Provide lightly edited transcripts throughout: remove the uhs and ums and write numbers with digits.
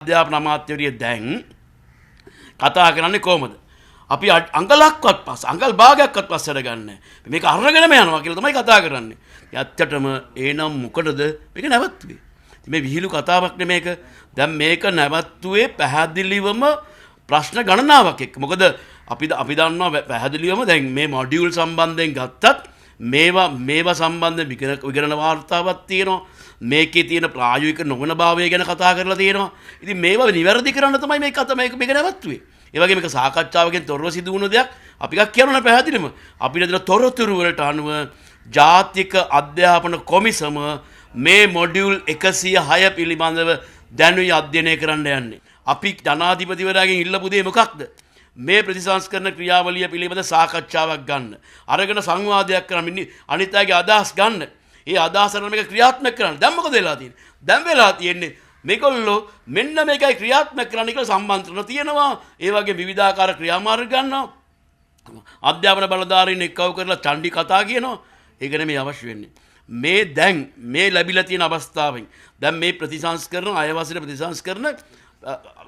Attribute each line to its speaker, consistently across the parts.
Speaker 1: අධ්‍යාපන අමාත්‍යවරිය දැන් කතා කරන්නේ කොහමද? අපි අංගලක්වත් පස්ස අංගල් භාගයක්වත් පස්සට ගන්න. මේක අරගෙනම යනවා කියලා තමයි කතා කරන්නේ. ඇත්තටම ඒනම් මොකටද මේක නැවතුනේ? මේ විහිළු කතාවක් නෙමේක. දැන් මේක නැවතුනේ පැහැදිලිවම ප්‍රශ්න ගණනාවක් එක්ක. මොකද අපි දන්නවා පැහැදිලිවම දැන් මේ මොඩියුල් සම්බන්ධයෙන් ගත්තත් මේවා සම්බන්ධ විගණන වාර්තාවක් තියෙනවා. මේකේ තියෙන ප්‍රායෝගික නොවන භාවය ගැන කතා කරලා තියෙනවා. ඉතින් මේවා නිවැරදි කරන්න තමයි මේක නැවතුනේ. ඒ වගේ මේක සාකච්ඡාවකින් තොරව සිදු වුණ දෙයක් අපි එකක් කියනවා පැහැදිලිම. අපිට දෙන තොරතුරු වලට අනුව ජාතික අධ්‍යාපන කොමිසම මේ මොඩියුල් 106 පිළිබඳව දැනුයි අධ්‍යයනය කරන්න යන්නේ. අපි ජනාධිපතිවරයාගෙන් ඉල්ලපු දේ මොකක්ද? මේ ප්‍රතිසංස්කරණ ක්‍රියාවලිය පිළිබඳ සාකච්ඡාවක් ගන්න. අරගෙන සංවාදයක් කරමින් අනිත් අයගේ අදහස් ගන්න. ඒ අදහස් අරගෙන මේක ක්‍රියාත්මක කරන්න. දැන් මොකද වෙලා තියෙන්නේ? දැන් වෙලා තියෙන්නේ මේගොල්ලෝ මෙන්න මේකයි ක්‍රියාත්මක කරන්න කියලා සම්මන්ත්‍රණ තියෙනවා. ඒ වගේ විවිධාකාර ක්‍රියාමාර්ග ගන්නවා. අධ්‍යාපන බලධාරීන් එක්කව කරලා චණ්ඩි කතා කියනවා. ඒක නෙමෙයි අවශ්‍ය වෙන්නේ. මේ ලැබිලා තියෙන අවස්ථාවෙන් දැන් මේ ප්‍රතිසංස්කරණ අයවසිර ප්‍රතිසංස්කරණ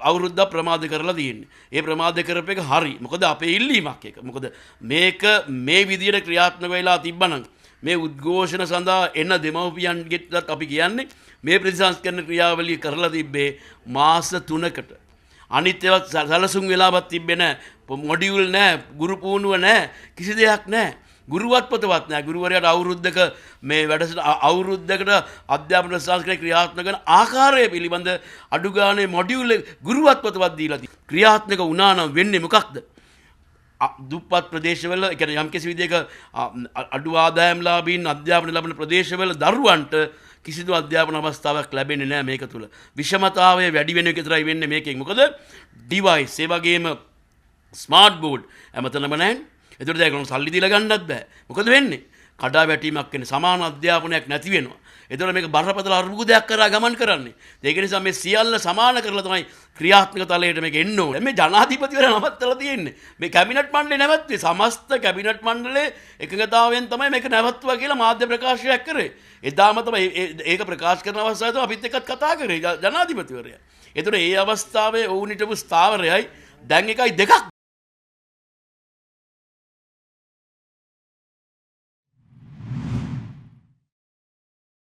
Speaker 1: අවුරුද්දක් ප්‍රමාද කරලා තියෙන්නේ. ඒ ප්‍රමාද කරපු එක හරි. මොකද අපේ ඉල්ලීමක් එක. මොකද මේක මේ විදියට ක්‍රියාත්මක වෙලා තිබ්බනම් මේ උද්ඝෝෂණ සඳහා එන දෙමව්පියන්ගෙත් අපි කියන්නේ මේ ප්‍රතිසංස්කරණ ක්‍රියාවලිය කරලා තිබ්බේ මාස 3කට. අනිත් ඒවා සැලසුම් වෙලාවක් තිබ්බේ නැහැ. මොඩියුල් නැහැ, ගුරු පුහුණුව නැහැ, කිසි දෙයක් නැහැ. ගුරුවත් පොතවත් නැහැ. ගුරුවරයාට අවුරුද්දක මේ අවුරුද්දකට අධ්‍යාපන ප්‍රතිසංස්කරණ ක්‍රියාත්මක කරන ආකාරය පිළිබඳ අඩු ගානේ මොඩියුල් ගුරුවත් පොතවත් දීලා තියෙනවා. ක්‍රියාත්මක වුණා නම් වෙන්නේ මොකක්ද? දුප්පත් ප්‍රදේශවල ඒ කියන්නේ යම්කිසි විදිහක අඩු ආදායම්ලාභීන් අධ්‍යාපන ලබන ප්‍රදේශවල දරුවන්ට කිසිදු අධ්‍යාපන අවස්ථාවක් ලැබෙන්නේ නැහැ මේක තුල. විෂමතාවය වැඩි වෙන එක විතරයි වෙන්නේ මේකෙන්. මොකද ඩිවයිස් ඒ වගේම ස්මාර්ට් බෝඩ් හැමතැනම නැහැ. ඒකට දැන් සල්ලි දීලා ගන්නත් බෑ. මොකද වෙන්නේ? කඩා වැටීමක් වෙන්නේ. සමාන අධ්‍යාපනයක් නැති වෙනවා. ඒතකොට මේක බරපතල අර්බුදයක් කරා ගමන් කරන්නේ. ඒක නිසා මේ සියල්ල සමාන කරලා තමයි ක්‍රියාත්මක තලයට මේක එන්න ඕනේ. මේ ජනාධිපතිවරයා නවත්තලා තියෙන්නේ. මේ කැබිනට් මණ්ඩලය නැවතුනේ. සමස්ත කැබිනට් මණ්ඩලයේ එකඟතාවයෙන් තමයි මේක නැවතුවා කියලා මාධ්‍ය ප්‍රකාශයක් කරේ. එදාම තමයි ඒක ප්‍රකාශ කරන අවස්ථාවේ තමයි අපිත් එක්කත් කතා කරේ ජනාධිපතිවරයා. ඒතකොට මේ අවස්ථාවේ ඔවුන් හිටපු ස්ථාවරයයි දැන් එකයි දෙකක්